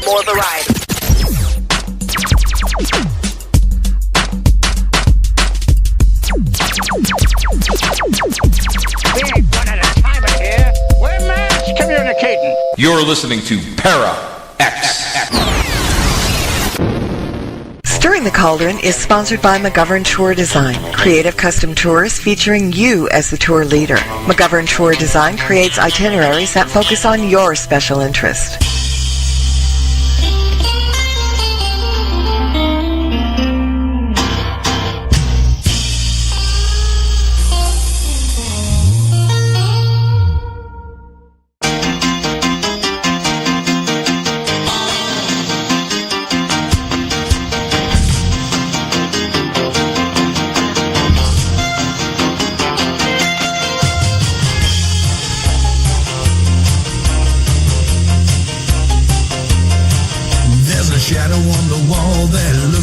More variety. We ain't one at a time in here. We're mass communicating. You're listening to Para X. Stirring the Cauldron is sponsored by McGovern Tour Design, creative custom tours featuring you as the tour leader. McGovern Tour Design creates itineraries that focus on your special interest.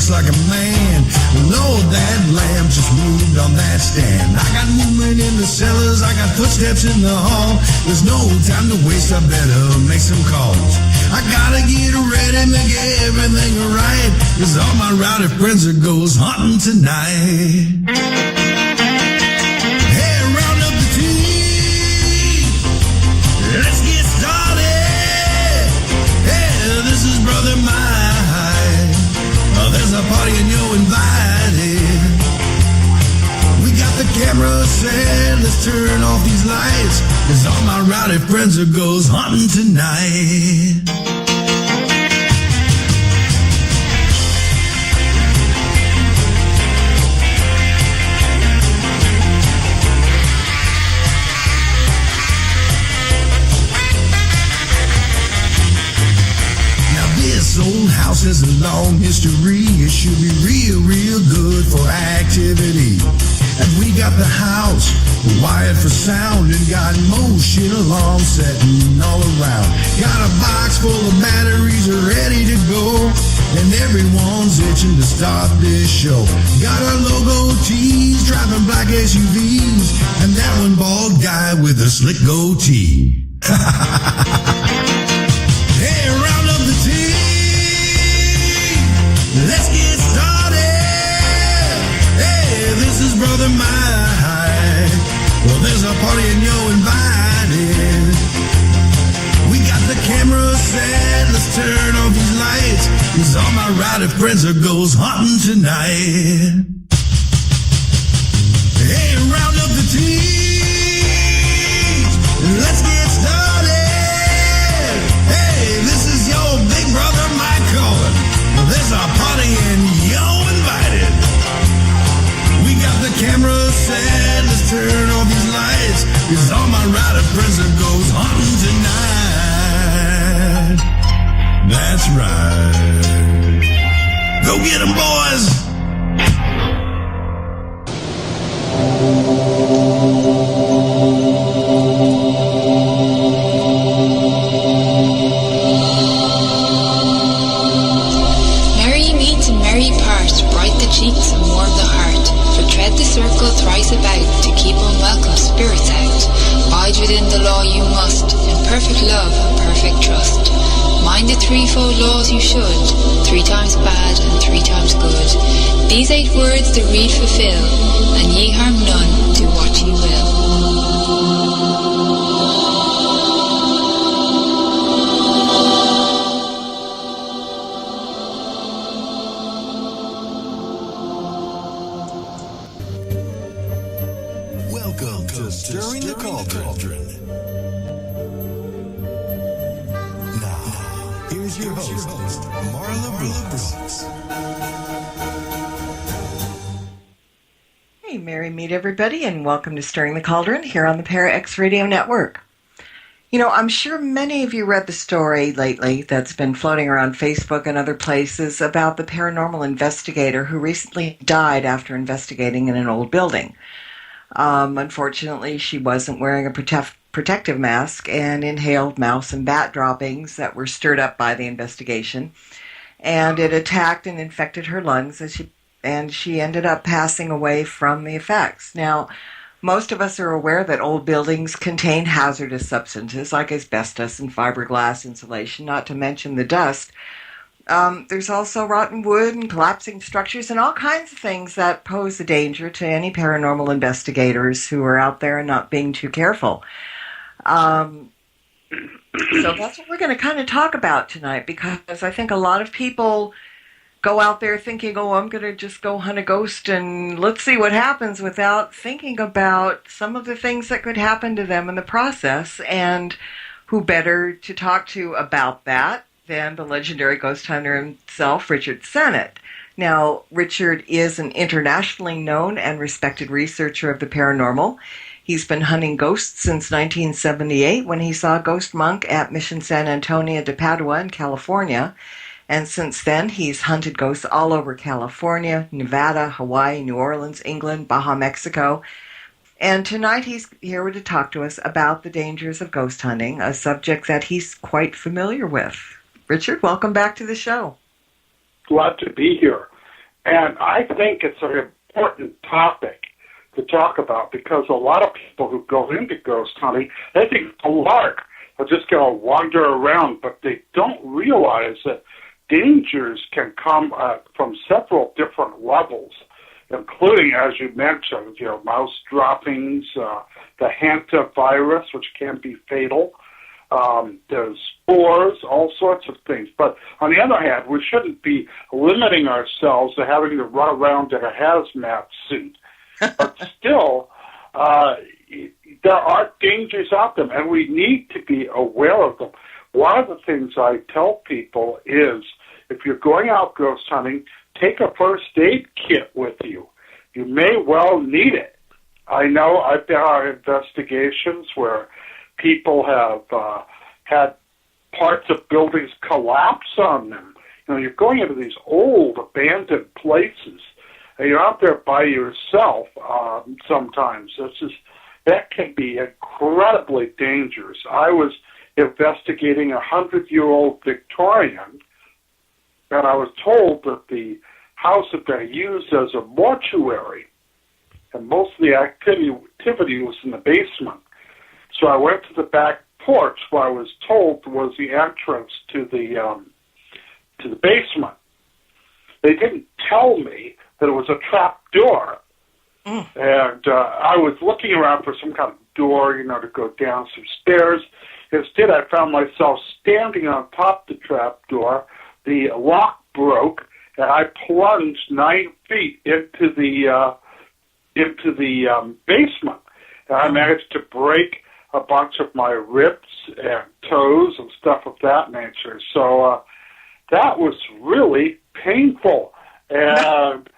Like a man, Lord, that lamp just moved on that stand. I got movement in the cellars, I got footsteps in the hall. There's no time to waste, I better make some calls. I gotta get ready, make everything right, 'cause all my rowdy friends are goes hunting tonight. Hey, round up the team, let's get started. Hey, this is Brother Mike. There's a party and you're invited. We got the camera set, let's turn off these lights, 'cause all my rowdy friends are goes hunting tonight. This old house has a long history. It should be real, real good for activity. And we got the house wired for sound and got motion alarm setting all around. Got a box full of batteries ready to go, and everyone's itching to start this show. Got our logo tees, driving black SUVs, and that one bald guy with a slick goatee. Hey, round up the team. Let's get started. Hey, this is Brother Mike. Well, there's a party and you're invited. We got the camera set. Let's turn off these lights, 'cause all my rowdy friends are goes hunting tonight. Hey, round up the team. Let's get started. Hey, this is your big brother Mike calling. Well, there's a party and you're invited. We got the camera set, let's turn off these lights, 'cause all my rowdy friends are goes hunting tonight. That's right. Go get 'em, boys! Cheeks and warm the heart, for tread the circle thrice about, to keep unwelcome spirits out. Bide within the law you must, in perfect love and perfect trust. Mind the threefold laws you should, 3 times bad and 3 times good. These 8 words the read fulfill, and ye harm none, do what ye will. Stirring the Cauldron. Now, here's your host, Marla Brooks. Hey, merry meet everybody, and welcome to Stirring the Cauldron here on the Para X Radio Network. You know, I'm sure many of you read the story lately that's been floating around Facebook and other places about the paranormal investigator who recently died after investigating in an old building. Unfortunately, she wasn't wearing a protective mask and inhaled mouse and bat droppings that were stirred up by the investigation, and it attacked and infected her lungs, and she ended up passing away from the effects. Now, Most of us are aware that old buildings contain hazardous substances like asbestos and fiberglass insulation, not to mention the dust. There's also rotten wood and collapsing structures and all kinds of things that pose a danger to any paranormal investigators who are out there and not being too careful. So that's what we're going to kind of talk about tonight, because I think a lot of people go out there thinking, oh, I'm going to just go hunt a ghost and let's see what happens, without thinking about some of the things that could happen to them in the process. And who better to talk to about that than the legendary ghost hunter himself, Richard Sennett. Now, Richard is an internationally known and respected researcher of the paranormal. He's been hunting ghosts since 1978, when he saw a ghost monk at Mission San Antonio de Padua in California. And since then, he's hunted ghosts all over California, Nevada, Hawaii, New Orleans, England, Baja, Mexico. And tonight he's here to talk to us about the dangers of ghost hunting, a subject that he's quite familiar with. Richard, welcome back to the show. Glad to be here. And I think it's an important topic to talk about, because a lot of people who go into ghost hunting, they think it's a lark. They're just going to wander around, but they don't realize that dangers can come from several different levels, including, as you mentioned, mouse droppings, the hantavirus, which can be fatal. There's spores, all sorts of things. But on the other hand, we shouldn't be limiting ourselves to having to run around in a hazmat suit. But still, there are dangers out there, and we need to be aware of them. One of the things I tell people is, if you're going out ghost hunting, take a first aid kit with you. You may well need it. I know I've been on investigations where people have had parts of buildings collapse on them. You're going into these old, abandoned places, and you're out there by yourself sometimes. That can be incredibly dangerous. I was investigating a 100-year-old Victorian, and I was told that the house had been used as a mortuary, and most of the activity was in the basement. So I went to the back porch, what I was told was the entrance to the basement. They didn't tell me that it was a trap door. And I was looking around for some kind of door, to go down some stairs. Instead, I found myself standing on top of the trap door. The lock broke, and I plunged 9 feet into the basement. And I managed to break a bunch of my ribs and toes and stuff of that nature. So that was really painful. And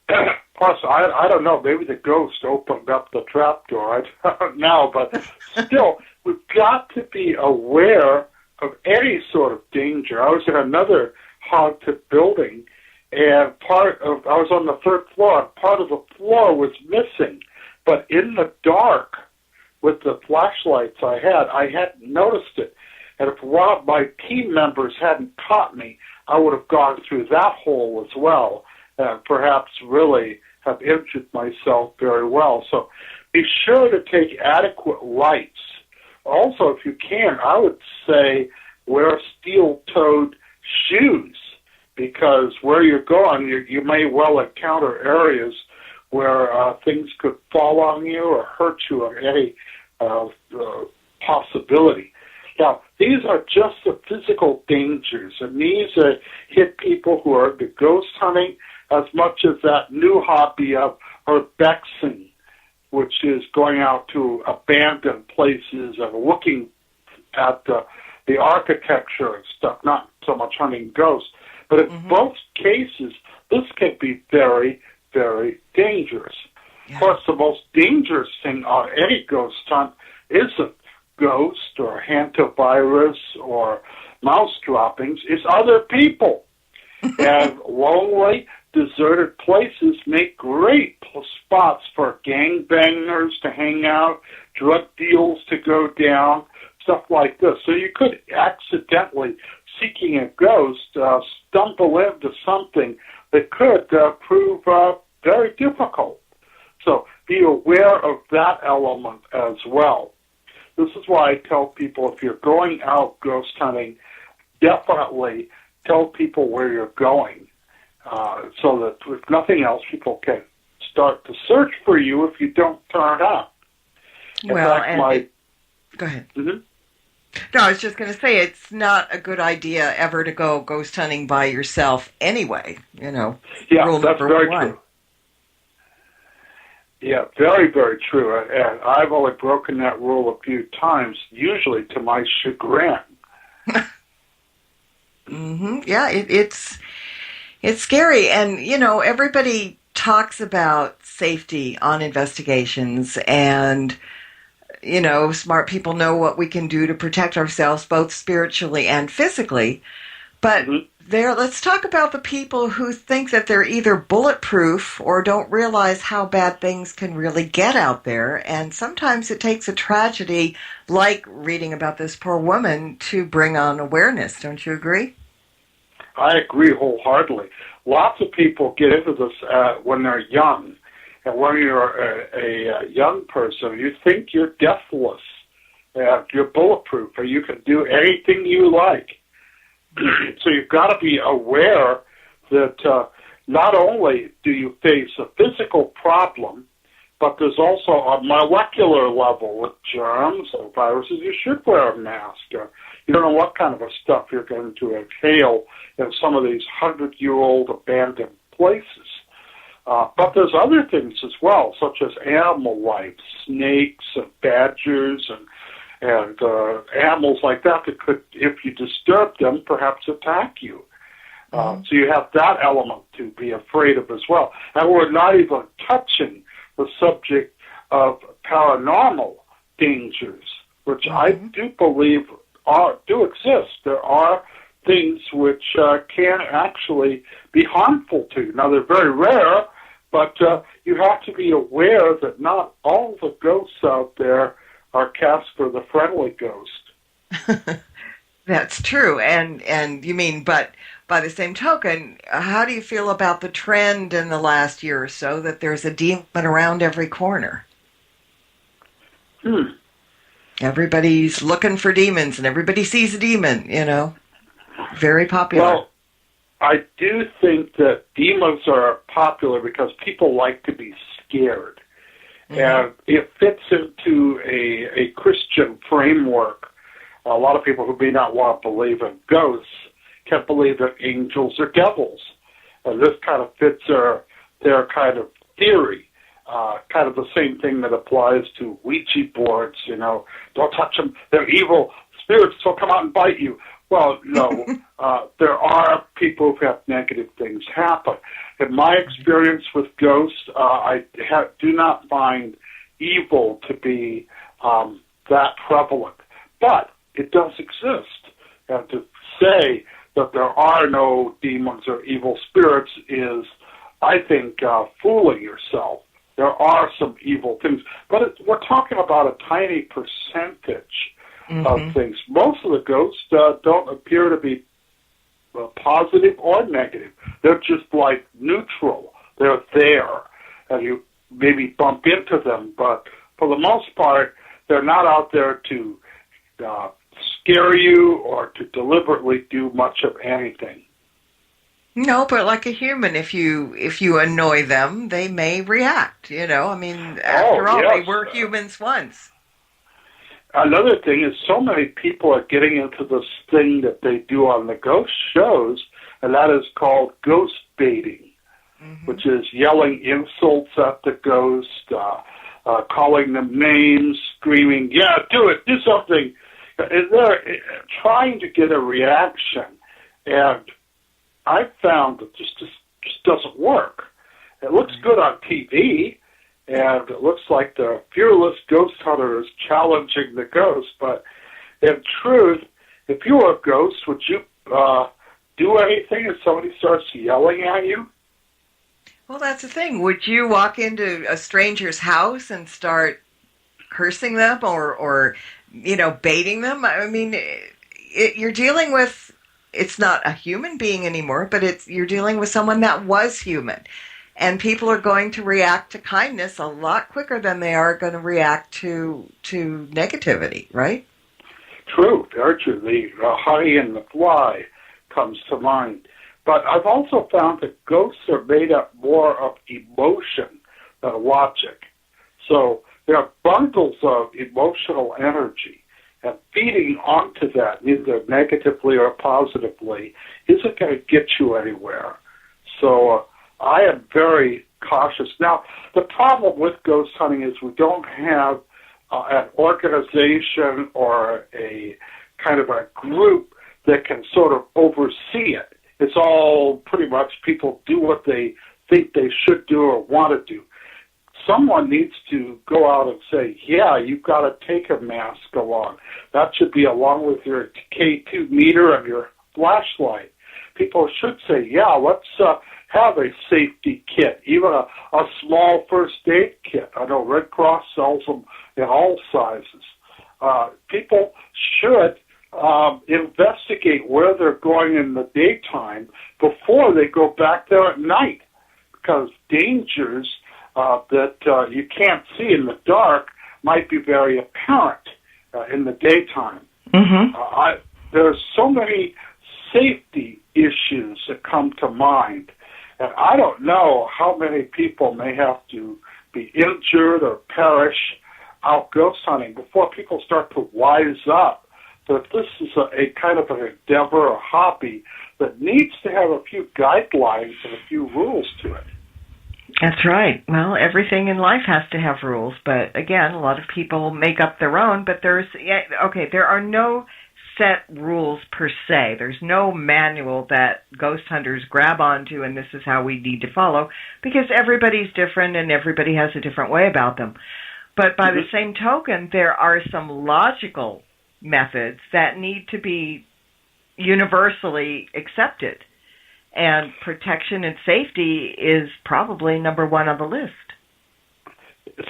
plus, I don't know, maybe the ghost opened up the trapdoor. I don't know, but still, we've got to be aware of any sort of danger. I was in another haunted building, and I was on the third floor, and part of the floor was missing. But in the dark, with the flashlights I hadn't noticed it. And if one of my team members hadn't caught me, I would have gone through that hole as well, and perhaps really have injured myself very well. So be sure to take adequate lights. Also, if you can, I would say wear steel-toed shoes, because where you're going, you may well encounter areas where things could fall on you or hurt you or any possibility. Now, these are just the physical dangers, and these hit people who are into ghost hunting as much as that new hobby of urbexing, which is going out to abandoned places and looking at the architecture and stuff, not so much hunting ghosts. But in both cases, this can be very, very dangerous. Yeah. Of course, the most dangerous thing on any ghost hunt isn't ghost or hantavirus or mouse droppings. It's other people. And lonely, deserted places make great spots for gangbangers to hang out, drug deals to go down, stuff like this. So you could accidentally, seeking a ghost, stumble into something that could prove very difficult. So be aware of that element as well. This is why I tell people, if you're going out ghost hunting, definitely tell people where you're going, so that if nothing else, people can start to search for you if you don't turn up. Go ahead. Mm-hmm. No, I was just going to say, it's not a good idea ever to go ghost hunting by yourself anyway, Yeah, rule that's number very one. true. Yeah, very, very true. And I've only broken that rule a few times, usually to my chagrin. Yeah, it's scary. And, everybody talks about safety on investigations, and smart people know what we can do to protect ourselves both spiritually and physically. But let's talk about the people who think that they're either bulletproof or don't realize how bad things can really get out there. And sometimes it takes a tragedy like reading about this poor woman to bring on awareness. Don't you agree? I agree wholeheartedly. Lots of people get into this when they're young. And when you're a young person, you think you're deathless, you're bulletproof, or you can do anything you like. So you've got to be aware that not only do you face a physical problem, but there's also a molecular level with germs or viruses. You should wear a mask. You don't know what kind of a stuff you're going to inhale in some of these 100-year-old abandoned places. But there's other things as well, such as animal life, snakes and badgers and animals like that could, if you disturb them, perhaps attack you. So you have that element to be afraid of as well. And we're not even touching the subject of paranormal dangers, which I do believe do exist. There are things which can actually be harmful to you. Now, they're very rare, but you have to be aware that not all the ghosts out there are Casper the Friendly Ghost. That's true. And you mean, but by the same token, how do you feel about the trend in the last year or so that there's a demon around every corner? Everybody's looking for demons, and everybody sees a demon, Very popular. Well, I do think that demons are popular because people like to be scared. And it fits into a Christian framework. A lot of people who may not want to believe in ghosts can believe that angels are devils. And this kind of fits their kind of theory. Kind of the same thing that applies to Ouija boards, don't touch them, they're evil spirits, they'll come out and bite you. Well, no, there are people who have negative things happen. In my experience with ghosts, I do not find evil to be that prevalent. But it does exist. And to say that there are no demons or evil spirits is, I think, fooling yourself. There are some evil things. But we're talking about a tiny percentage of things. Most of the ghosts don't appear to be positive or negative. They're just like neutral. They're there, and you maybe bump into them, but for the most part, they're not out there to scare you or to deliberately do much of anything. No, but like a human, if you annoy them, they may react. After all, yes. They were humans once. Another thing is so many people are getting into this thing that they do on the ghost shows, and that is called ghost baiting, which is yelling insults at the ghost, calling them names, screaming, yeah, do it, do something. And they're trying to get a reaction, and I found that this just doesn't work. It looks good on TV, and it looks like the fearless ghost hunter is challenging the ghost. But in truth, if you were a ghost, would you do anything if somebody starts yelling at you? Well, that's the thing. Would you walk into a stranger's house and start cursing them or baiting them? I mean, you're dealing with, it's not a human being anymore, but you're dealing with someone that was human. And people are going to react to kindness a lot quicker than they are going to react to negativity, right? True, very true. The honey and the fly comes to mind. But I've also found that ghosts are made up more of emotion than logic. So there are bundles of emotional energy, and feeding onto that, either negatively or positively, isn't going to get you anywhere. So I am very cautious. Now, the problem with ghost hunting is we don't have an organization or a kind of a group that can sort of oversee it. It's all pretty much people do what they think they should do or want to do. Someone needs to go out and say, yeah, you've got to take a mask along. That should be along with your K2 meter and your flashlight. People should say, yeah, let's have a safety kit, even a small first aid kit. I know Red Cross sells them in all sizes. People should investigate where they're going in the daytime before they go back there at night, because dangers that you can't see in the dark might be very apparent in the daytime. Mm-hmm. There's so many safety issues that come to mind, and I don't know how many people may have to be injured or perish out ghost hunting before people start to wise up that this is a kind of an endeavor or hobby that needs to have a few guidelines and a few rules to it. That's right. Well, everything in life has to have rules, but again, a lot of people make up their own, but there are no set rules per se. There's no manual that ghost hunters grab onto and this is how we need to follow, because everybody's different and everybody has a different way about them. But by the same token, there are some logical methods that need to be universally accepted. And protection and safety is probably number one on the list.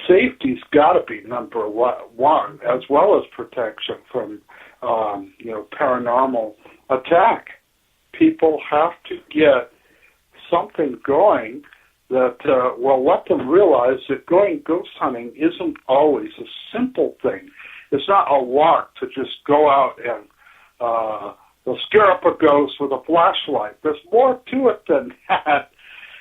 Safety's got to be number one, as well as protection from, paranormal attack. People have to get something going that will let them realize that going ghost hunting isn't always a simple thing. It's not a lark to just go out and they'll scare up a ghost with a flashlight. There's more to it than that.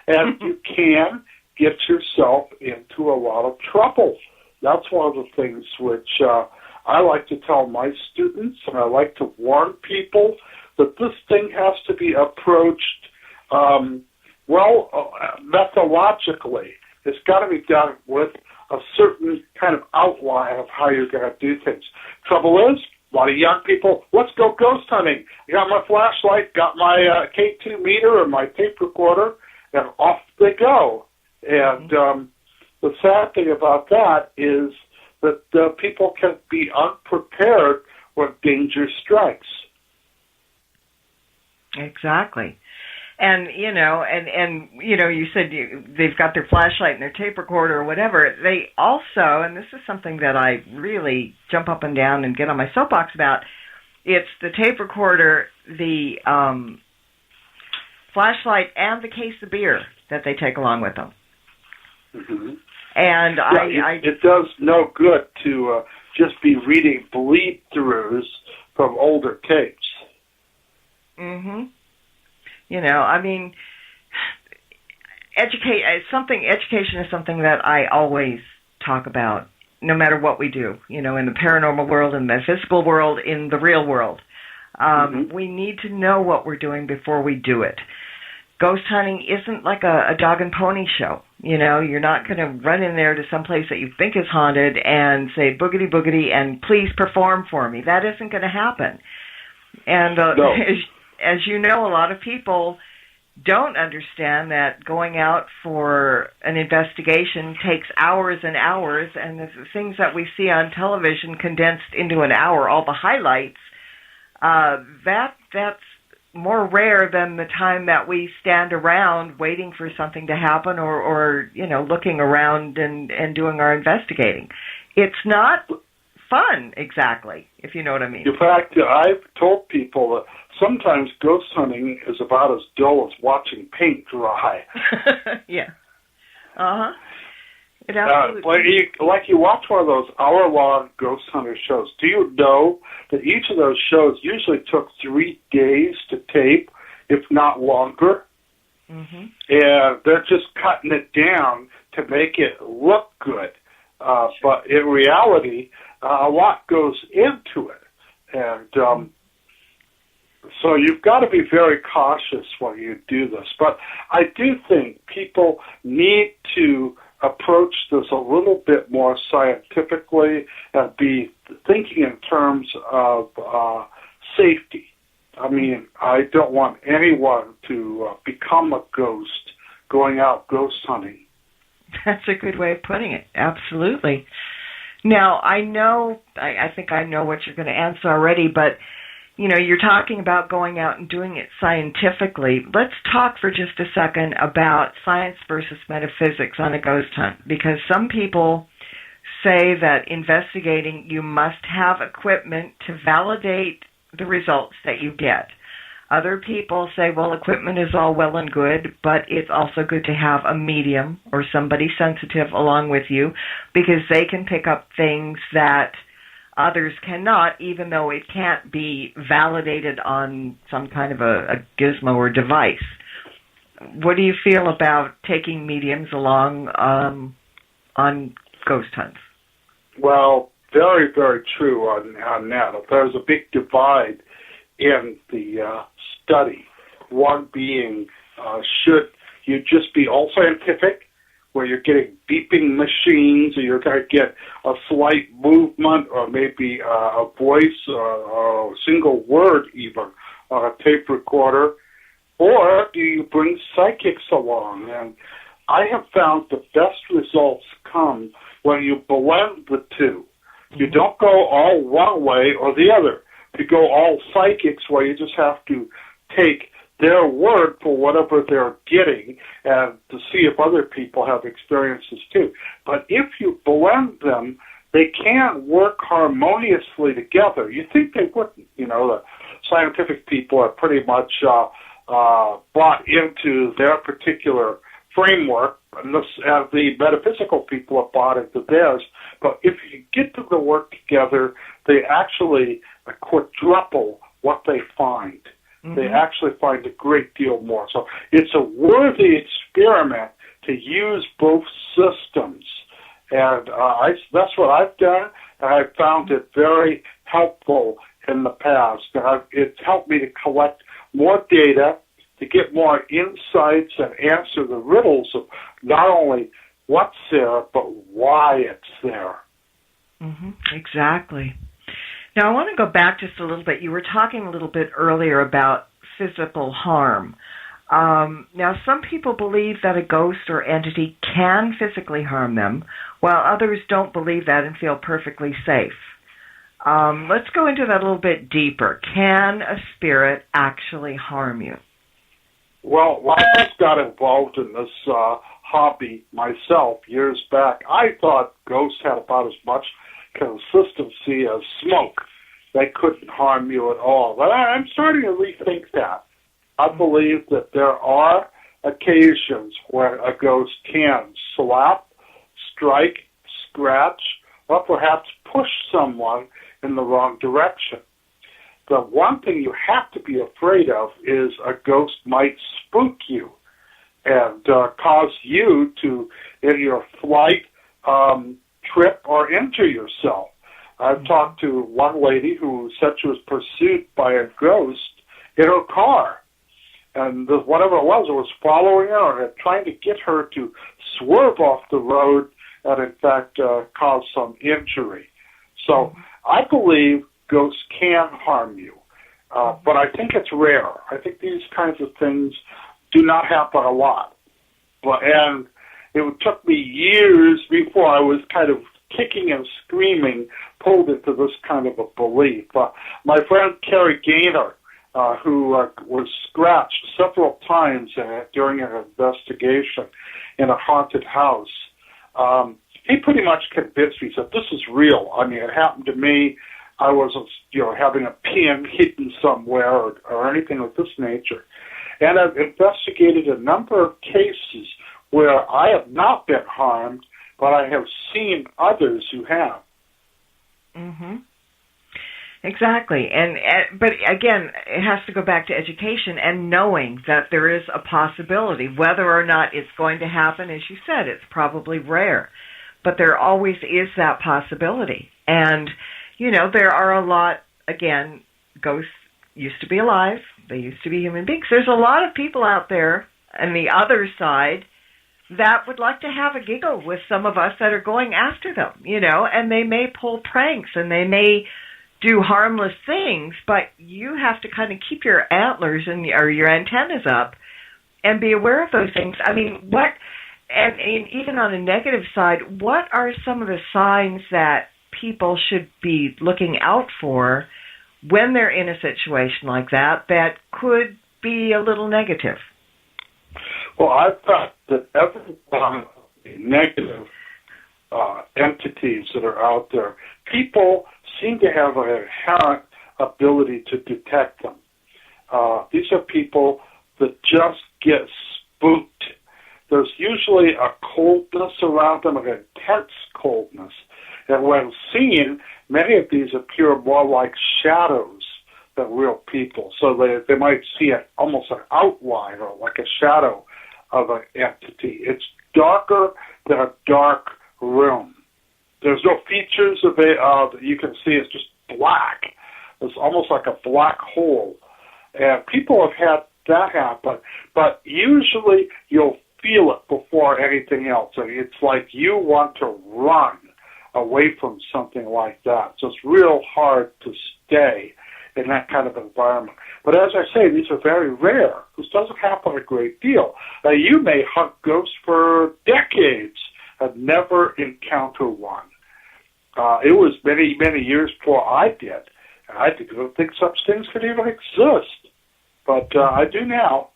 And you can get yourself into a lot of trouble. That's one of the things which I like to tell my students, and I like to warn people that this thing has to be approached, methodologically. It's got to be done with a certain kind of outline of how you're going to do things. Trouble is, a lot of young people, let's go ghost hunting. I got my flashlight, got my K2 meter and my tape recorder, and off they go. And the sad thing about that is that people can be unprepared when danger strikes. Exactly. And, you said they've got their flashlight and their tape recorder or whatever. They also, and this is something that I really jump up and down and get on my soapbox about, it's the tape recorder, the flashlight, and the case of beer that they take along with them. Mm-hmm. And it does no good to just be reading bleed-throughs from older tapes. Mm-hmm. Education is something that I always talk about, no matter what we do, in the paranormal world, in the physical world, in the real world. We need to know what we're doing before we do it. Ghost hunting isn't like a dog and pony show. You're not going to run in there to some place that you think is haunted and say, boogity, boogity, and please perform for me. That isn't going to happen. And no. As you know, a lot of people don't understand that going out for an investigation takes hours and hours, and the things that we see on television condensed into an hour, all the highlights, that's more rare than the time that we stand around waiting for something to happen or looking around and doing our investigating. It's not fun, exactly, if you know what I mean. In fact, I've told people that sometimes ghost hunting is about as dull as watching paint dry. Yeah. Uh-huh. It absolutely... Like you watch one of those hour-long ghost hunter shows. Do you know that each of those shows usually took 3 days to tape, if not longer? Mm-hmm. And they're just cutting it down to make it look good. But in reality, a lot goes into it. And so you've got to be very cautious when you do this. But I do think people need to approach this a little bit more scientifically and be thinking in terms of safety. I mean, I don't want anyone to become a ghost going out ghost hunting. That's a good way of putting it. Absolutely. Now, I think I know what you're going to answer already, but, you know, you're talking about going out and doing it scientifically. Let's talk for just a second about science versus metaphysics on a ghost hunt, because some people say that investigating, you must have equipment to validate the results that you get. Other people say, well, equipment is all well and good, but it's also good to have a medium or somebody sensitive along with you, because they can pick up things that others cannot, even though it can't be validated on some kind of a gizmo or device. What do you feel about taking mediums along on ghost hunts? Well, very, very true on that. There's a big divide in the study. One being, should you just be all scientific, where you're getting beeping machines, or you're going to get a slight movement, or maybe a voice, or a single word even, on a tape recorder, or do you bring psychics along? And I have found the best results come when you blend the two. You don't go all one way or the other. You go all psychics, where you just have to take their word for whatever they're getting and to see if other people have experiences too. But if you blend them, they can work harmoniously together. You think they wouldn't. You know, the scientific people are pretty much bought into their particular framework, and the metaphysical people are bought into theirs. But if you get them to work together, they actually quadruple what they find. Mm-hmm. They actually find a great deal more. So it's a worthy experiment to use both systems. And that's what I've done, and I've found it very helpful in the past. It's helped me to collect more data, to get more insights and answer the riddles of not only what's there, but why it's there. Mm-hmm. Exactly. Now, I want to go back just a little bit. You were talking a little bit earlier about physical harm. Now, some people believe that a ghost or entity can physically harm them, while others don't believe that and feel perfectly safe. Let's go into that a little bit deeper. Can a spirit actually harm you? Well, when I first got involved in this hobby myself years back, I thought ghosts had about as much consistency as smoke. They couldn't harm you at all. But I'm starting to rethink that. I believe that there are occasions where a ghost can slap, strike, scratch, or perhaps push someone in the wrong direction. The one thing you have to be afraid of is a ghost might spook you and cause you to, in your flight, trip or injure yourself. I've talked to one lady who said she was pursued by a ghost in her car. And whatever it was following her and trying to get her to swerve off the road and, in fact, cause some injury. So I believe ghosts can harm you, but I think it's rare. I think these kinds of things do not happen a lot. And it took me years before I was kind of kicking and screaming, pulled into this kind of a belief. My friend Carrie Gaynor, who was scratched several times during an investigation in a haunted house, he pretty much convinced me. He said, this is real. I mean, it happened to me. I wasn't, having a pin hidden somewhere or anything of this nature. And I've investigated a number of cases where I have not been harmed, but I have seen others who have. Mm-hmm. Exactly. But again, it has to go back to education and knowing that there is a possibility. Whether or not it's going to happen, as you said, it's probably rare. But there always is that possibility. And, there are a lot, again, ghosts used to be alive. They used to be human beings. There's a lot of people out there on the other side that would like to have a giggle with some of us that are going after them, and they may pull pranks and they may do harmless things, but you have to kind of keep your antlers or your antennas up and be aware of those things. I mean, and even on a negative side, what are some of the signs that people should be looking out for when they're in a situation like that could be a little negative? Well, I thought that every one of the negative entities that are out there, people seem to have an inherent ability to detect them. These are people that just get spooked. There's usually a coldness around them, an intense coldness. And when seen, many of these appear more like shadows than real people. So they might see it almost an outline or like a shadow of an entity. It's darker than a dark room. There's no features of it that you can see. It's just black. It's almost like a black hole. And people have had that happen, but usually you'll feel it before anything else. I mean, it's like you want to run away from something like that. So it's real hard to stay in that kind of environment. But as I say, these are very rare. This doesn't happen a great deal. Now, you may hunt ghosts for decades and never encounter one. It was many, many years before I did. And I didn't think such things could even exist. But I do now.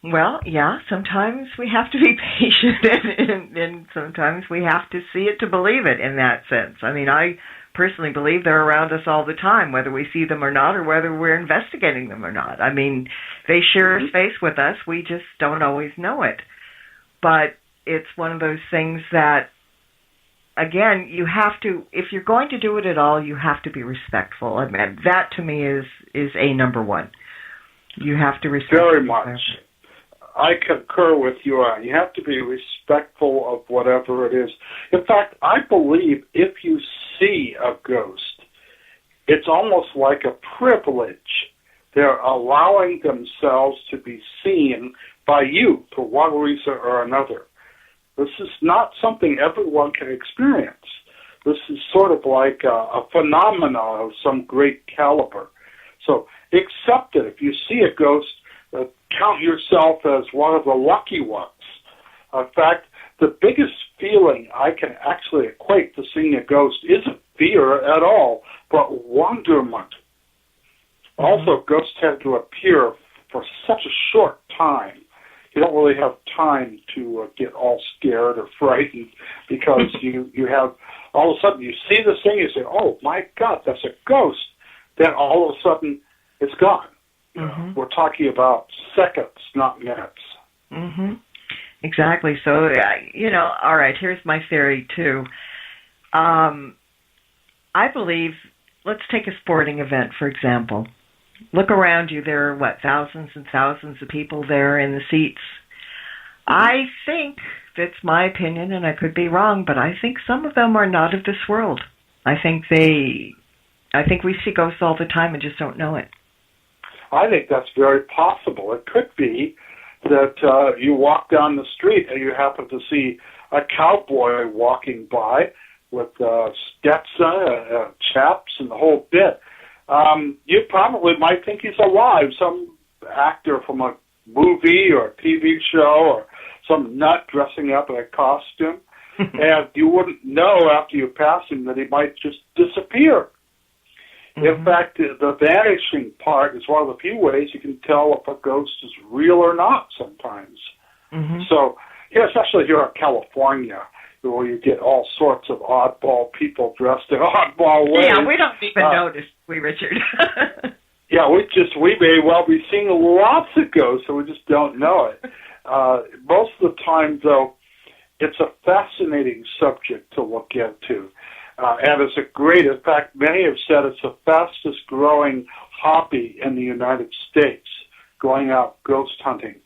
Well, yeah, sometimes we have to be patient, and sometimes we have to see it to believe it in that sense. I mean, I personally believe they're around us all the time, whether we see them or not, or whether we're investigating them or not. I mean, they share a space with us. We just don't always know it. But it's one of those things that, again, you have to, if you're going to do it at all, you have to be respectful. I mean, that to me is a number one. You have to respect. Very much. I concur with you on. You have to be respectful of whatever it is. In fact, I believe if you see a ghost, it's almost like a privilege. They're allowing themselves to be seen by you for one reason or another. This is not something everyone can experience. This is sort of like a phenomenon of some great caliber. So accept it. If you see a ghost, count yourself as one of the lucky ones. In fact, the biggest feeling I can actually equate to seeing a ghost isn't fear at all, but wonderment. Also, ghosts tend to appear for such a short time. You don't really have time to get all scared or frightened because you have, all of a sudden you see this thing, you say, oh my God, that's a ghost. Then all of a sudden it's gone. We're talking about seconds, not minutes. Mm-hmm. Exactly. So, all right, here's my theory, too. I believe, let's take a sporting event, for example. Look around you. There are, thousands and thousands of people there in the seats. I think, that's my opinion, and I could be wrong, but I think some of them are not of this world. I think we see ghosts all the time and just don't know it. I think that's very possible. It could be that you walk down the street and you happen to see a cowboy walking by with Stetson, chaps, and the whole bit. You probably might think he's alive, some actor from a movie or a TV show or some nut dressing up in a costume. And you wouldn't know after you pass him that he might just disappear. In fact, the vanishing part is one of the few ways you can tell if a ghost is real or not sometimes. So, especially here in California, where you get all sorts of oddball people dressed in oddball ways. Yeah, we don't even notice, Richard. Yeah, we may well be seeing lots of ghosts, so we just don't know it. Most of the time, though, it's a fascinating subject to look into. And it's a great, in fact, many have said it's the fastest growing hobby in the United States, going out ghost hunting.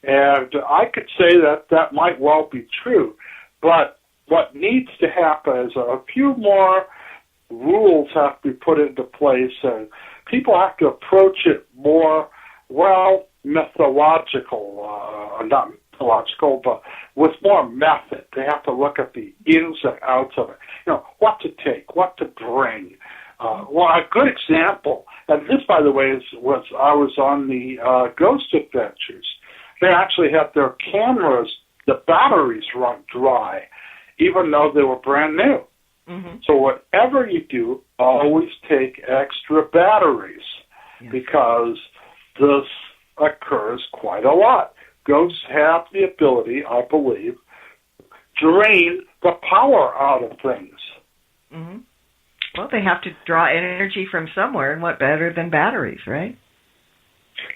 And I could say that that might well be true. But what needs to happen is a few more rules have to be put into place, and people have to approach it more, well, mythological, not mythological, but with more method. They have to look at the ins and outs of it. You know, what to take, what to bring. Well, a good example, and this, by the way, I was on the Ghost Adventures. They actually had their cameras, the batteries run dry, even though they were brand new. Mm-hmm. So whatever you do, always take extra batteries, because this occurs quite a lot. Ghosts have the ability, I believe, drain the power out of things. Mm-hmm. Well, they have to draw energy from somewhere, and what better than batteries, right?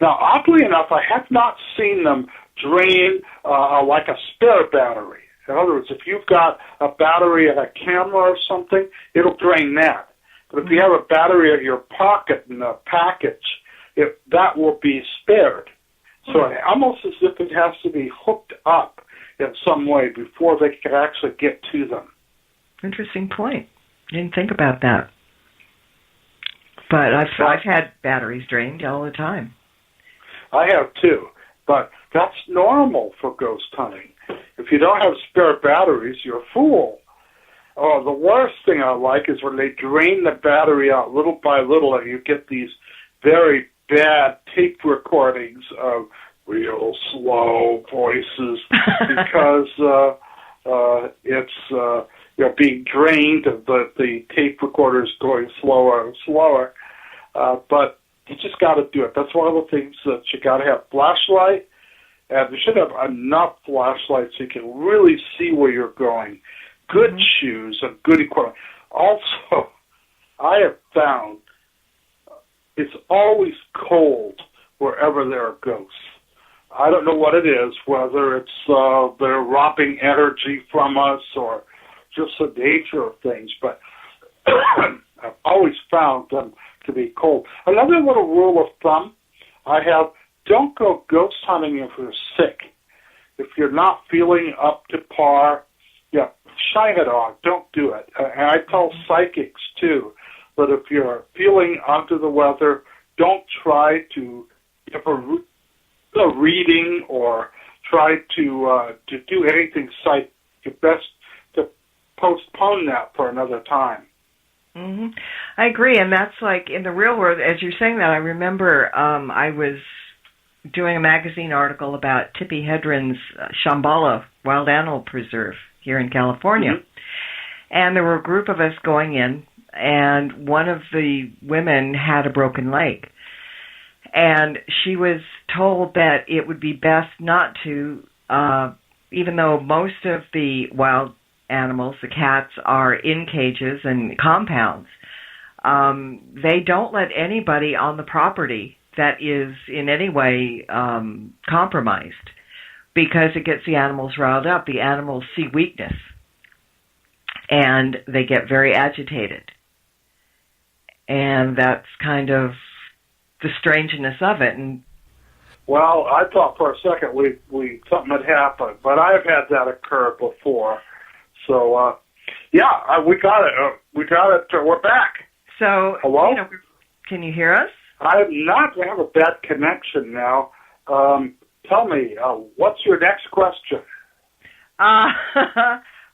Now, oddly enough, I have not seen them drain like a spare battery. In other words, if you've got a battery in a camera or something, it'll drain that. But if you have a battery in your pocket in a package, that will be spared. So almost as if it has to be hooked up in some way before they can actually get to them. Interesting point. Didn't think about that. But I've had batteries drained all the time. I have too, but that's normal for ghost hunting. If you don't have spare batteries, you're a fool. Oh, the worst thing I like is when they drain the battery out little by little, and you get these very bad tape recordings of real slow voices because it's being drained, and the tape recorder is going slower and slower. But you just got to do it. That's one of the things that you got to have. Flashlight, and you should have enough flashlights so you can really see where you're going. Good shoes and good equipment. Also, I have found it's always cold wherever there are ghosts. I don't know what it is, whether it's they're robbing energy from us or just the nature of things, but I've always found them to be cold. Another little rule of thumb I have, don't go ghost hunting if you're sick. If you're not feeling up to par, shine it on. Don't do it. And I tell psychics, too, that if you're feeling under the weather, don't try to give a reading or try to do anything psychic. It's best to postpone that for another time. Mm-hmm. I agree, and that's like in the real world. As you're saying that, I remember I was doing a magazine article about Tippi Hedren's Shambhala Wild Animal Preserve here in California, and there were a group of us going in, and one of the women had a broken leg, and she was told that it would be best not to, even though most of the wild animals, the cats, are in cages and compounds. They don't let anybody on the property that is in any way compromised, because it gets the animals riled up. The animals see weakness, and they get very agitated. And that's kind of the strangeness of it. And well, I thought for a second we something had happened, but I've had that occur before. So, we got it. We're back. So, hello? Can you hear us? I have a bad connection now. Tell me, what's your next question?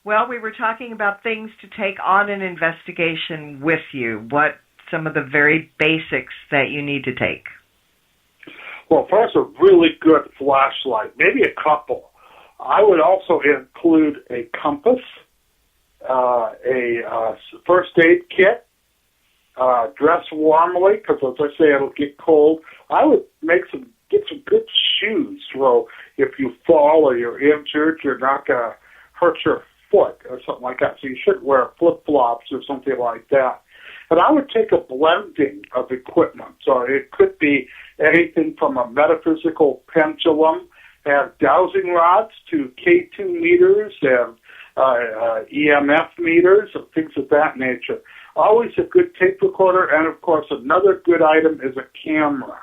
Well, we were talking about things to take on an investigation with you. What some of the very basics that you need to take? Well, first, a really good flashlight, maybe a couple. I would also include a compass, a first aid kit, dress warmly, because as I say, it'll get cold. I would get some good shoes, so if you fall or you're injured, you're not going to hurt your foot or something like that. So you should wear flip-flops or something like that. And I would take a blending of equipment. So it could be anything from a metaphysical pendulum and dowsing rods to K2 meters and EMF meters and things of that nature. Always a good tape recorder, and of course another good item is a camera.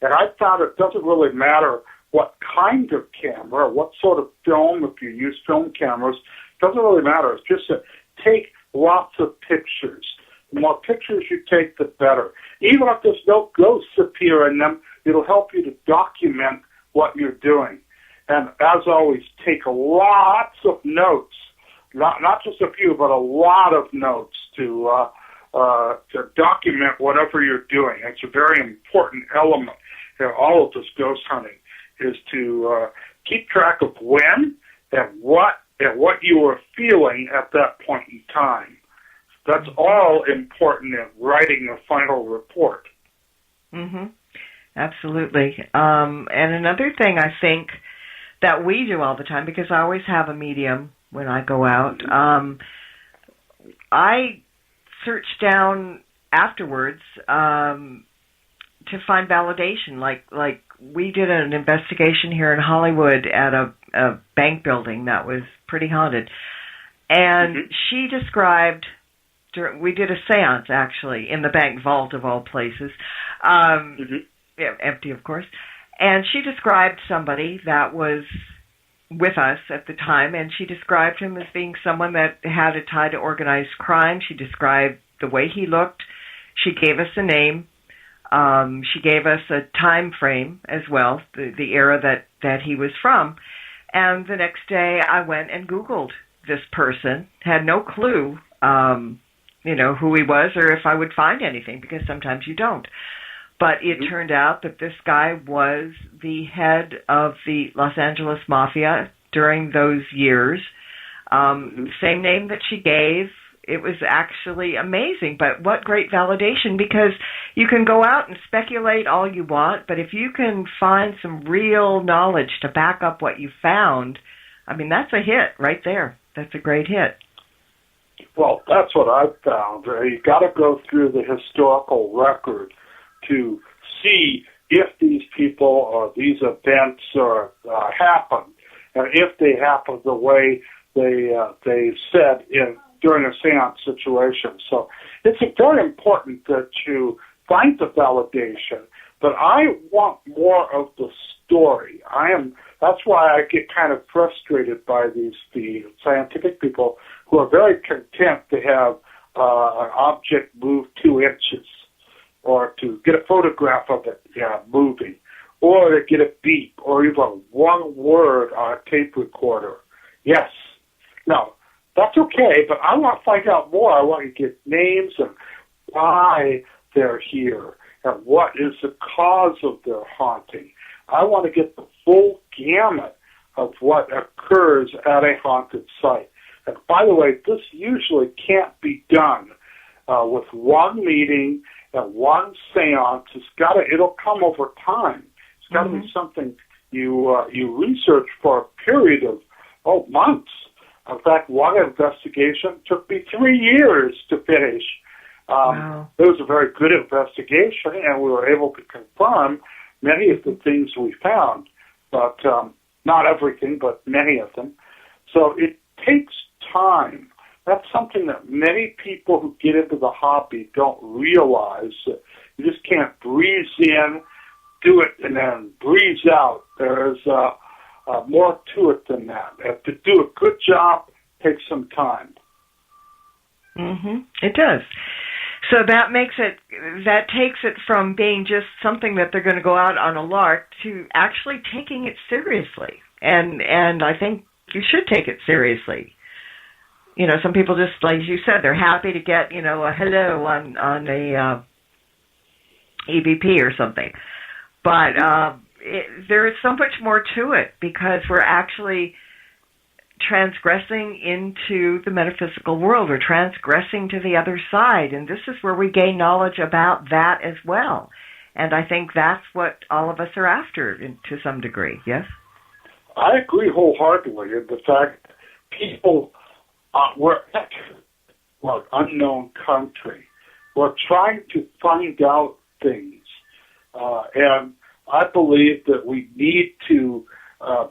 And I found it doesn't really matter what kind of camera, what sort of film, if you use film cameras, doesn't really matter. It's just to take lots of pictures. The more pictures you take, the better. Even if there's no ghosts appear in them, it'll help you to document what you're doing. And as always, take lots of notes, not just a few, but a lot of notes to document whatever you're doing. It's a very important element in all of this ghost hunting, is to keep track of when and what you were feeling at that point in time. That's all important in writing a final report. Mm-hmm. Absolutely. And another thing I think that we do all the time, because I always have a medium when I go out, I search down afterwards to find validation. Like we did an investigation here in Hollywood at a bank building that was pretty haunted. And she described, we did a seance actually in the bank vault of all places, empty of course. And she described somebody that was with us at the time, and she described him as being someone that had a tie to organized crime. She described the way he looked. She gave us a name. She gave us a time frame as well, the era that he was from. And the next day I went and Googled this person, had no clue, who he was or if I would find anything, because sometimes you don't. But it turned out that this guy was the head of the Los Angeles Mafia during those years. Same name that she gave. It was actually amazing. But what great validation, because you can go out and speculate all you want, but if you can find some real knowledge to back up what you found, I mean, that's a hit right there. That's a great hit. Well, that's what I've found. You got to go through the historical record to see if these people or these events happen, and if they happen the way they said during a seance situation. So it's very important that you find the validation, but I want more of the story. That's why I get kind of frustrated by the scientific people who are very content to have an object move 2 inches, or to get a photograph of it moving, or to get a beep, or even one word on a tape recorder. Yes. Now, that's okay, but I want to find out more. I want to get names and why they're here and what is the cause of their haunting. I want to get the full gamut of what occurs at a haunted site. And by the way, this usually can't be done with one meeting and one seance. It'll come over time. It's got to be something you research for a period of months. In fact, one investigation took me 3 years to finish. Wow. It was a very good investigation, and we were able to confirm many of the things we found, but not everything, but many of them. So it takes time. That's something that many people who get into the hobby don't realize. You just can't breeze in, do it, and then breeze out. There's more to it than that. To do a good job takes some time. It does. So that takes it from being just something that they're going to go out on a lark to actually taking it seriously. And I think you should take it seriously. You know, some people just, like you said, they're happy to get, a hello on a EVP or something. But there is so much more to it, because we're actually transgressing into the metaphysical world. We're transgressing to the other side, and this is where we gain knowledge about that as well. And I think that's what all of us are after to some degree, yes? I agree wholeheartedly in the fact that people, we're at unknown country. We're trying to find out things, and I believe that we need to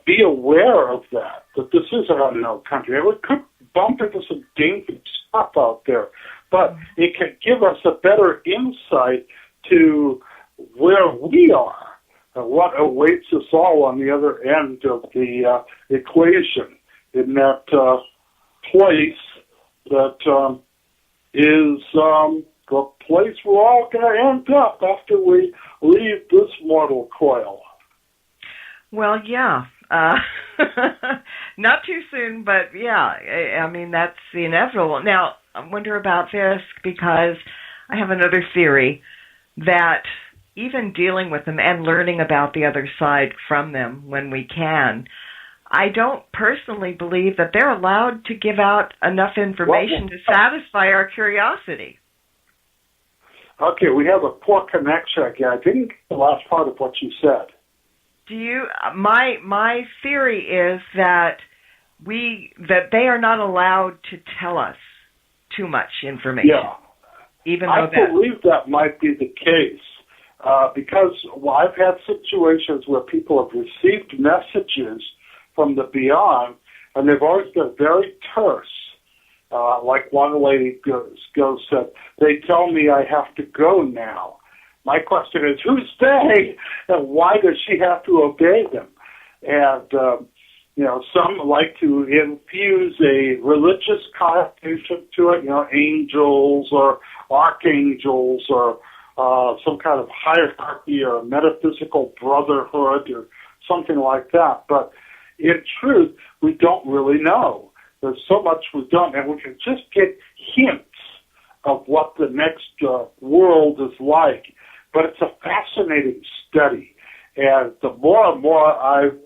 be aware of that this is an unknown country. And we could bump into some dangerous stuff out there, but it can give us a better insight to where we are and what awaits us all on the other end of the equation in that place that is the place we're all going to end up after we leave this mortal coil. Well, yeah. Not too soon, but yeah, I mean, that's inevitable. Now, I wonder about this because I have another theory that even dealing with them and learning about the other side from them when we can, I don't personally believe that they're allowed to give out enough information to satisfy our curiosity. Okay, we have a poor connection again. I didn't get the last part of what you said. Do you? My theory is that they are not allowed to tell us too much information. Yeah, even I though believe that might be the case because I've had situations where people have received messages from the beyond, and they've always been very terse. Like one lady said, they tell me I have to go now. My question is, who's they, and why does she have to obey them? And, some like to infuse a religious connotation to it, angels or archangels or some kind of hierarchy or metaphysical brotherhood or something like that. But in truth, we don't really know. There's so much we don't, and we can just get hints of what the next world is like. But it's a fascinating study, and the more and more I've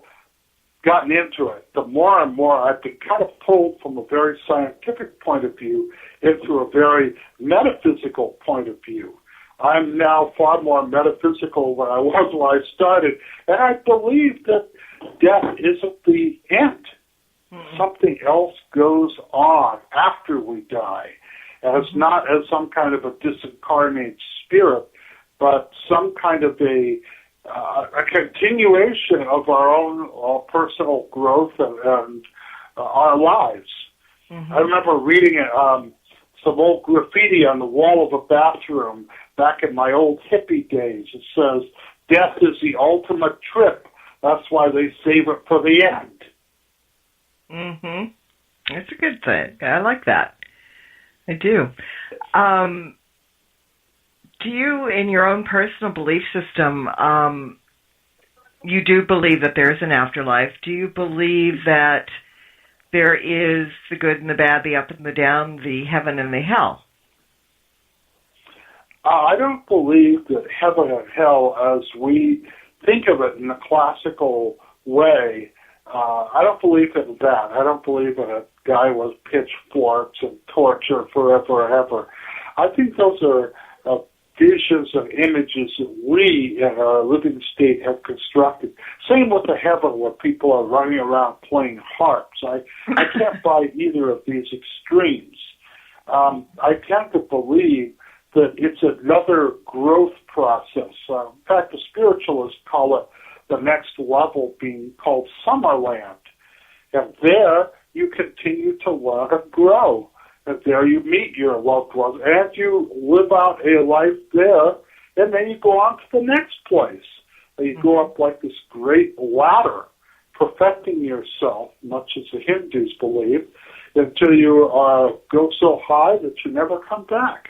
gotten into it, the more and more I've been kind of pulled from a very scientific point of view into a very metaphysical point of view. I'm now far more metaphysical than I was when I started, and I believe that death isn't the end. Something else goes on after we die, and it's not as some kind of a disincarnate spirit, but some kind of a continuation of our own personal growth and our lives. Mm-hmm. I remember reading some old graffiti on the wall of a bathroom back in my old hippie days. It says, "Death is the ultimate trip. That's why they save it for the end." Mm-hmm. That's a good thing. I like that. I do. Do you, in your own personal belief system, you do believe that there is an afterlife? Do you believe that there is the good and the bad, the up and the down, the heaven and the hell? I don't believe that heaven and hell, as we think of it in the classical way, I don't believe in that. I don't believe in a guy with pitchforks and torture forever and ever. I think those are visions and images that we in our living state have constructed. Same with the heaven where people are running around playing harps. I can't buy either of these extremes. I tend to believe that it's another growth process. In fact, the spiritualists call it the next level, being called Summerland. And there you continue to learn and grow. And there you meet your loved ones, and you live out a life there, and then you go on to the next place. And you go up like this great ladder, perfecting yourself, much as the Hindus believe, until you go so high that you never come back.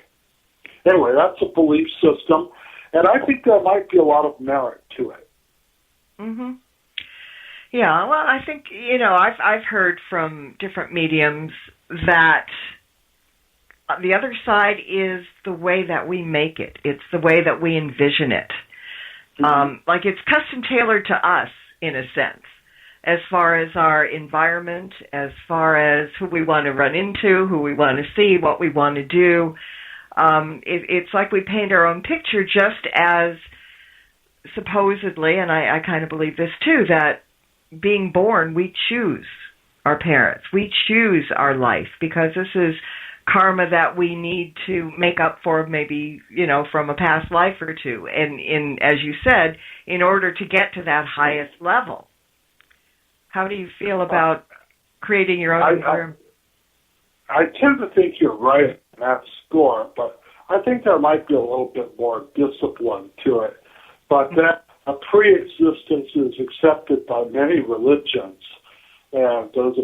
Anyway, that's a belief system, and I think there might be a lot of merit to it. Mm-hmm. Yeah, well, I think, I've heard from different mediums that the other side is the way that we make it. It's the way that we envision it. Like it's custom tailored to us, in a sense, as far as our environment, as far as who we want to run into, who we want to see, what we want to do. It's like we paint our own picture, just as supposedly, and I kind of believe this too, that being born, we choose our parents. We choose our life because this is karma that we need to make up for, maybe, from a past life or two. And as you said, in order to get to that highest level. How do you feel about creating your own environment? I tend to think you're right on that score, but I think there might be a little bit more discipline to it. But that a pre-existence is accepted by many religions. And there's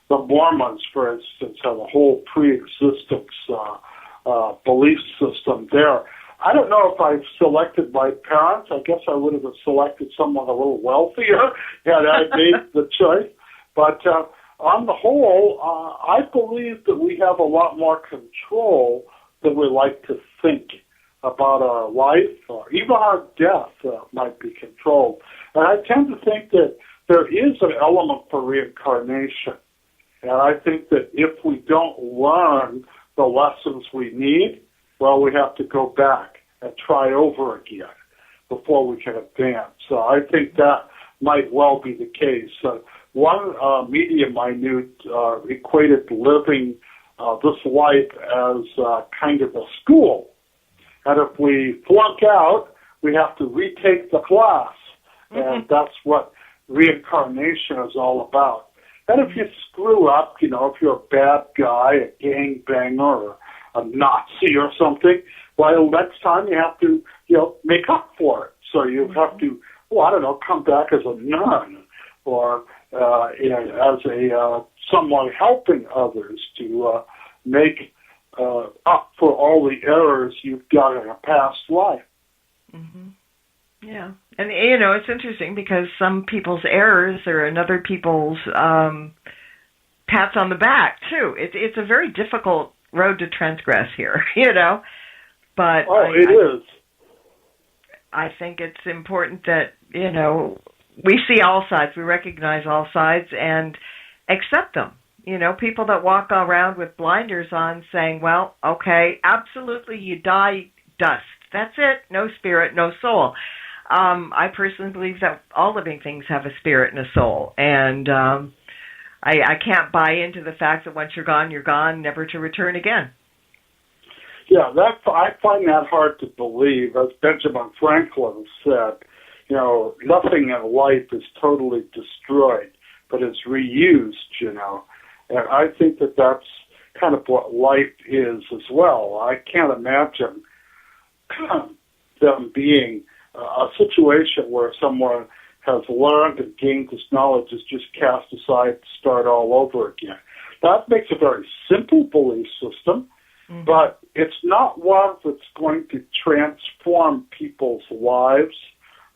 the Mormons, for instance, have a whole pre-existence belief system there. I don't know if I've selected my parents. I guess I would have selected someone a little wealthier had I made the choice. But on the whole, I believe that we have a lot more control than we like to think about our life, or even our death might be controlled. And I tend to think that there is an element for reincarnation. And I think that if we don't learn the lessons we need, well, we have to go back and try over again before we can advance. So I think that might well be the case. One medium I knew equated living this life as kind of a school. And if we flunk out, we have to retake the class. And that's what reincarnation is all about. And if you screw up, if you're a bad guy, a gangbanger, or a Nazi or something, well, next time you have to, make up for it. So you have to, come back as a nun or as a someone helping others to make up for all the errors you've done in a past life. Mm-hmm. Yeah. And, it's interesting because some people's errors are another people's pats on the back, too. It's a very difficult road to transgress here, But it is. I think it's important that, we see all sides, we recognize all sides and accept them. People that walk around with blinders on saying, well, okay, absolutely, you die dust. That's it. No spirit, no soul. I personally believe that all living things have a spirit and a soul. And I can't buy into the fact that once you're gone, never to return again. Yeah, I find that hard to believe. As Benjamin Franklin said, nothing in life is totally destroyed, but it's reused, And I think that that's kind of what life is as well. I can't imagine them being a situation where someone has learned and gained this knowledge is just cast aside to start all over again. That makes a very simple belief system, but it's not one that's going to transform people's lives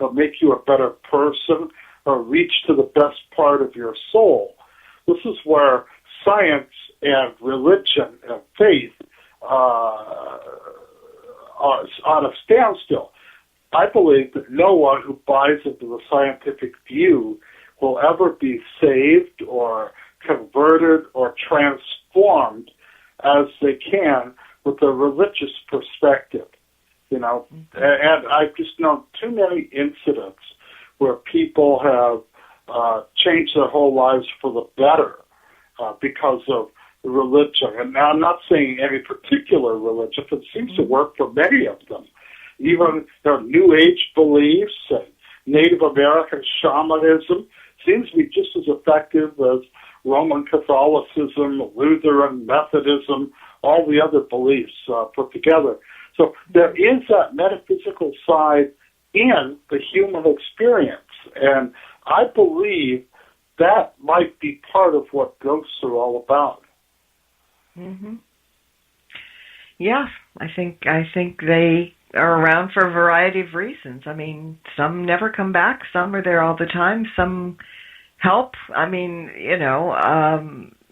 or make you a better person or reach to the best part of your soul. This is where science and religion and faith are on a standstill. I believe that no one who buys into the scientific view will ever be saved or converted or transformed as they can with a religious perspective, And I've just known too many incidents where people have changed their whole lives for the better because of religion. And now I'm not saying any particular religion, but it seems to work for many of them. Even their New Age beliefs and Native American shamanism seems to be just as effective as Roman Catholicism, Lutheran, Methodism, all the other beliefs put together. So there is that metaphysical side in the human experience, and I believe that might be part of what ghosts are all about. Mm-hmm. Yeah, I think they are around for a variety of reasons. I mean, some never come back, some are there all the time, some help. I mean,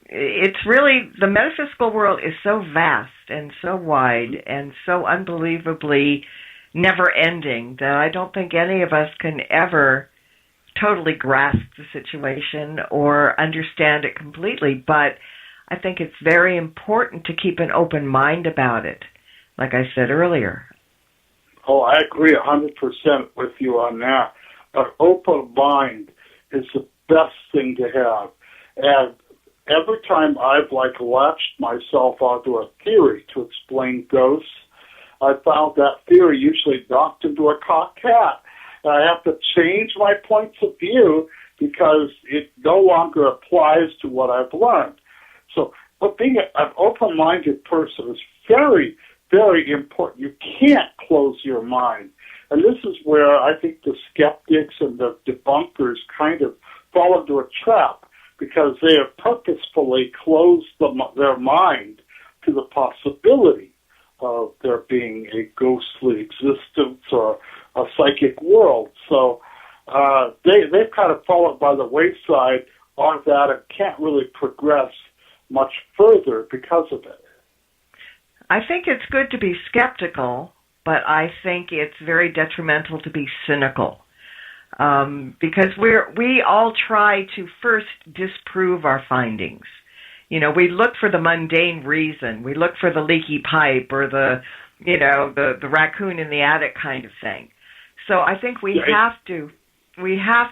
it's really, the metaphysical world is so vast and so wide and so unbelievably never-ending that I don't think any of us can ever totally grasp the situation or understand it completely, but I think it's very important to keep an open mind about it, like I said earlier. Oh, I agree 100% with you on that. An open mind is the best thing to have. And every time I've latched myself onto a theory to explain ghosts, I found that theory usually knocked into a cocked hat. And I have to change my points of view because it no longer applies to what I've learned. So, but being an open-minded person is very, very important. You can't close your mind. And this is where I think the skeptics and the debunkers kind of fall into a trap, because they have purposefully closed their mind to the possibility of there being a ghostly existence or a psychic world. So they've kind of fallen by the wayside on that and can't really progress much further because of it. I think it's good to be skeptical, but I think it's very detrimental to be cynical. Because we all try to first disprove our findings. You know, we look for the mundane reason. We look for the leaky pipe or the raccoon in the attic kind of thing. So I think we have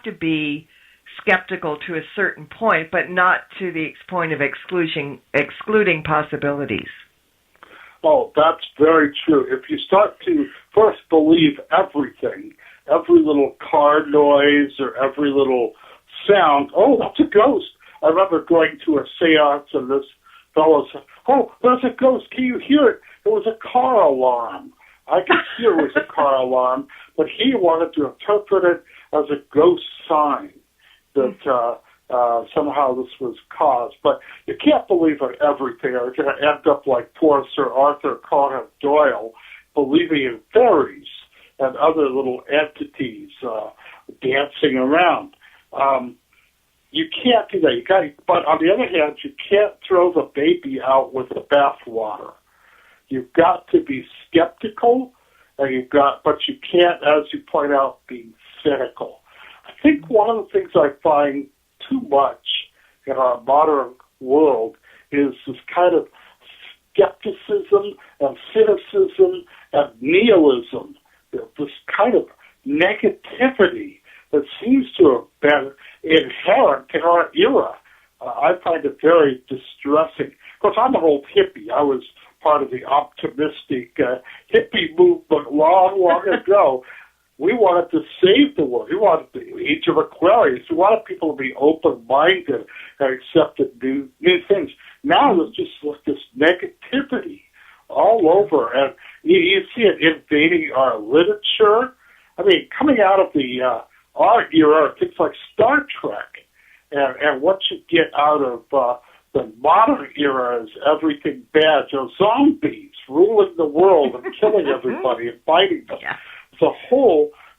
to be skeptical to a certain point, but not to the point of excluding possibilities. Oh, that's very true. If you start to first believe everything, every little car noise or every little sound, oh, that's a ghost. I remember going to a seance and this fellow said, oh, there's a ghost. Can you hear it? It was a car alarm. I could hear it was a car alarm, but he wanted to interpret it as a ghost sign that somehow this was caused. But you can't believe in everything, or you're going to end up like poor Sir Arthur Conan Doyle, believing in fairies and other little entities dancing around. You can't do that. But on the other hand, you can't throw the baby out with the bathwater. You've got to be skeptical, but you can't, as you point out, be cynical. I think one of the things I find too much in our modern world is this kind of skepticism and cynicism and nihilism, this kind of negativity that seems to have been inherent in our era. I find it very distressing. Of course, I'm an old hippie. I was part of the optimistic hippie movement long, long ago. We wanted to save the world. We wanted the Age of Aquarius. We wanted people to be open-minded and accepted new things. Now there's just like this negativity all over, and you see it invading our literature. I mean, coming out of the our era, things like Star Trek, and what you get out of the modern era is everything bad. You know, zombies ruling the world and killing everybody and fighting them. Yeah.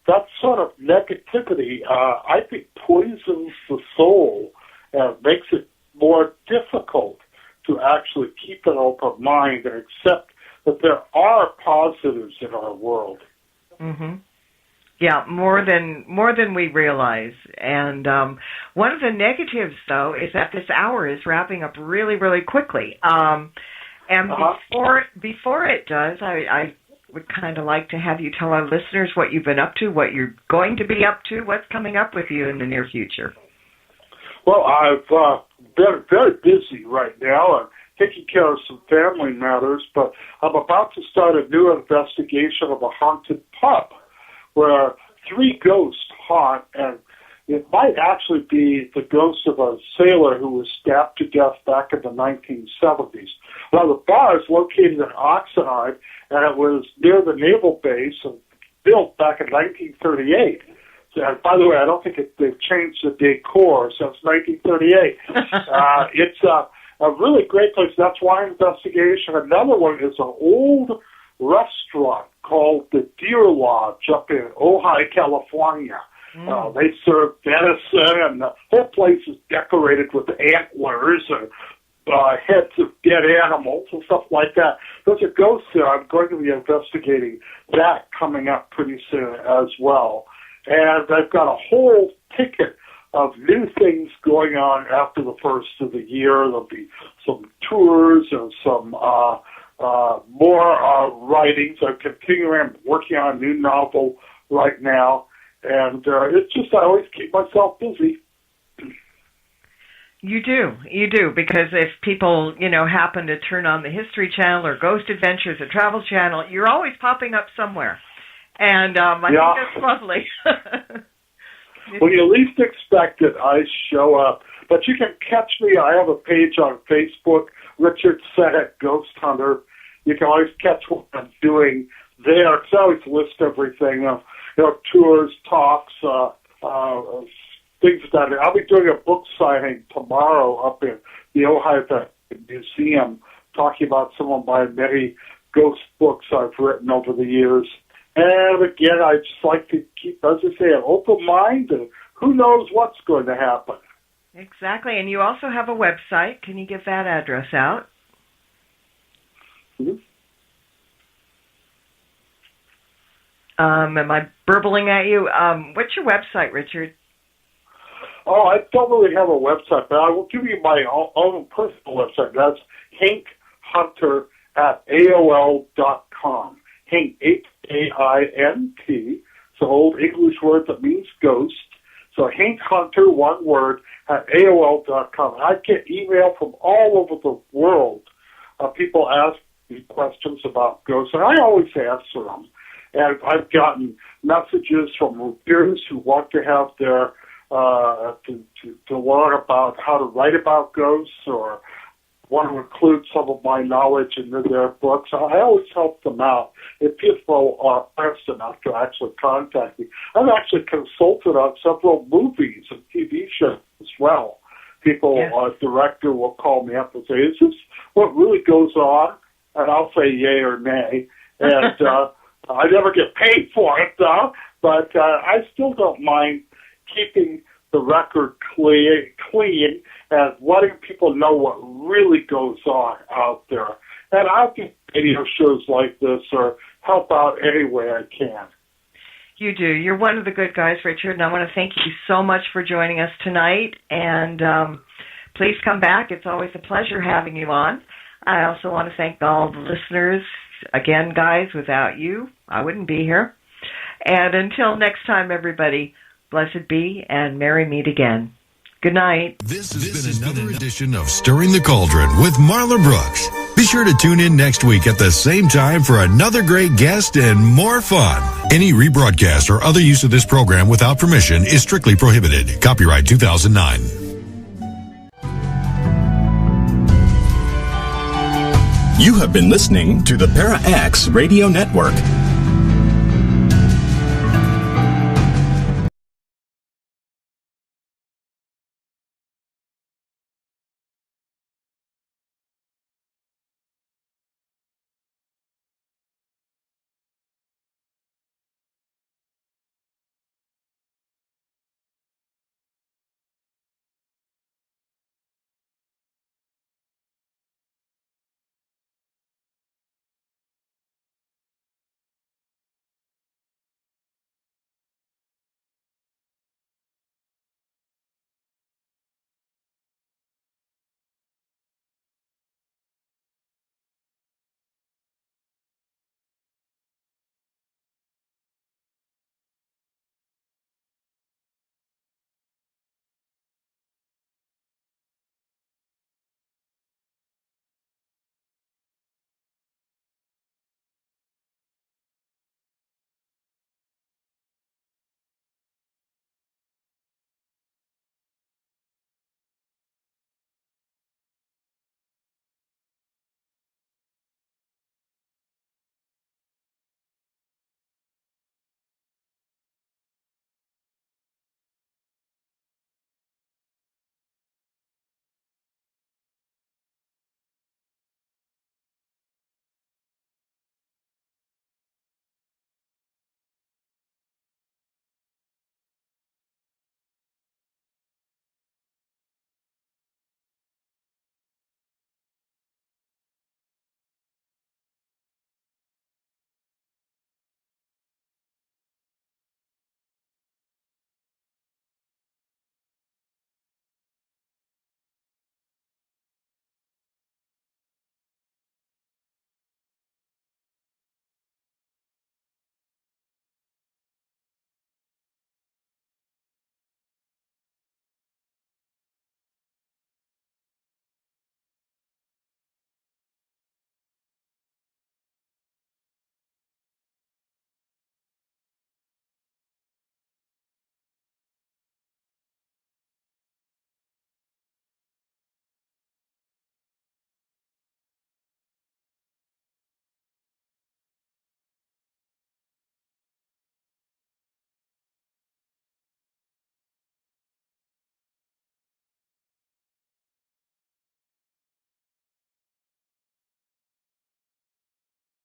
That sort of negativity, I think, poisons the soul and makes it more difficult to actually keep an open mind and accept that there are positives in our world. Mm-hmm. Yeah, more than we realize. And one of the negatives, though, is that this hour is wrapping up really, really quickly. Before it does, I would kind of like to have you tell our listeners what you've been up to, what you're going to be up to, what's coming up with you in the near future. Well, I've been very busy right now and taking care of some family matters, but I'm about to start a new investigation of a haunted pub where 3 ghosts haunt, and it might actually be the ghost of a sailor who was stabbed to death back in the 1970s. Now, the bar is located in Oxnard, and it was near the naval base and built back in 1938. And by the way, I don't think they've changed the decor since 1938. It's a really great place. That's one investigation. Another one is an old restaurant called the Deer Lodge up in Ojai, California. They serve venison, and the whole place is decorated with antlers and heads of dead animals and stuff like that. There's a ghost there. I'm going to be investigating that coming up pretty soon as well. And I've got a whole ticket of new things going on after the first of the year. There'll be some tours and some more writings. I'm continuing. I'm working on a new novel right now. And it's just I always keep myself busy. You do, because if people, happen to turn on the History Channel or Ghost Adventures or Travel Channel, you're always popping up somewhere. And I think that's lovely. When you least expect it, I show up. But you can catch me. I have a page on Facebook, Richard Sennett, Ghost Hunter. You can always catch what I'm doing there. Because I always list everything, tours, talks, things that I'll be doing a book signing tomorrow up in the Ohio Museum, talking about some of my many ghost books I've written over the years. And again, I just like to keep, as I say, an open mind, and who knows what's going to happen. Exactly. And you also have a website. Can you give that address out? Mm-hmm. Am I burbling at you? What's your website, Richard? Oh, I don't really have a website, but I will give you my own personal website. That's hankhunter@AOL.com. Hank, H-A-I-N-T. It's an old English word that means ghost. So Hank Hunter, one word, at AOL.com. I get email from all over the world. People ask me questions about ghosts, and I always answer them. And I've gotten messages from readers who want to have their to learn about how to write about ghosts or want to include some of my knowledge into their books. I always help them out. If people are honest enough to actually contact me. I've actually consulted on several movies and TV shows as well. People, a director will call me up and say, is this what really goes on? And I'll say yay or nay. And I never get paid for it, though. But I still don't mind keeping the record clean and letting people know what really goes on out there. And I'll do radio shows like this or help out any way I can. You do. You're one of the good guys, Richard, and I want to thank you so much for joining us tonight. And please come back. It's always a pleasure having you on. I also want to thank all the listeners. Again, guys, without you, I wouldn't be here. And until next time, everybody, blessed be and merry meet again. Good night. This has been another edition of Stirring the Cauldron with Marla Brooks. Be sure to tune in next week at the same time for another great guest and more fun. Any rebroadcast or other use of this program without permission is strictly prohibited. Copyright 2009. You have been listening to the Para X Radio Network.